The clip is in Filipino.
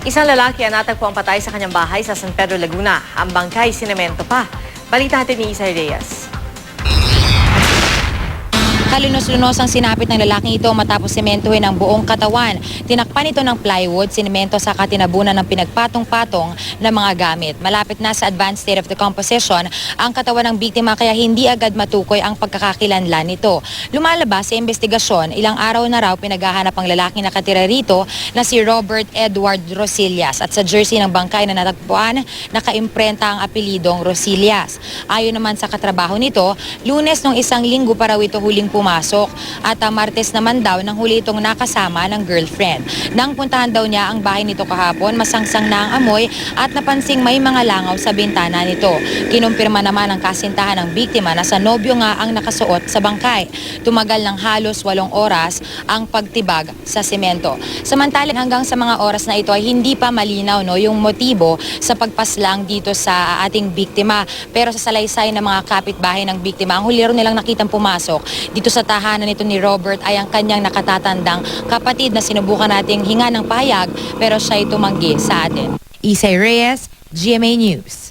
Isang lalaki ang natagpo ang patay sa kanyang bahay sa San Pedro, Laguna. Ang bangkay, sinemento pa. Balita natin ni Isay Reyes. Kalunos-lunos ang sinapit ng lalaking ito matapos sementohin ang buong katawan. Tinakpan ito ng plywood, sinemento sa katinabunan ng pinagpatong-patong ng mga gamit. Malapit na sa advanced state of decomposition ang katawan ng biktima kaya hindi agad matukoy ang pagkakakilanlan nito. Lumalabas sa investigasyon, ilang araw na raw pinaghahanap ang lalaking nakatira rito na si Robert Edward Rosillas at sa jersey ng bangkay na natagpuan, nakaimprenta ang apelidong Rosillas. Ayon naman sa katrabaho nito, Lunes nung isang linggo pa raw ito huling pumasok at Martes naman daw nang huli itong nakasama ng girlfriend. Nang puntahan daw niya ang bahay nito kahapon, masangsang na ang amoy at napansing may mga langaw sa bintana nito. Kinumpirma naman ang kasintahan ng biktima na sa nobyo nga ang nakasuot sa bangkay. Tumagal ng halos 8 oras ang pagtibag sa semento. Samantalang hanggang sa mga oras na ito ay hindi pa malinaw yung motibo sa pagpaslang dito sa ating biktima. Pero sa salaysay ng mga kapitbahay ng biktima, ang huli rin nilang nakitang pumasok dito sa tahanan nito ni Robert ay ang kanyang nakatatandang kapatid na sinubukan nating hinga ng pahayag pero siya'y tumanggi sa atin. Isay Reyes, GMA News.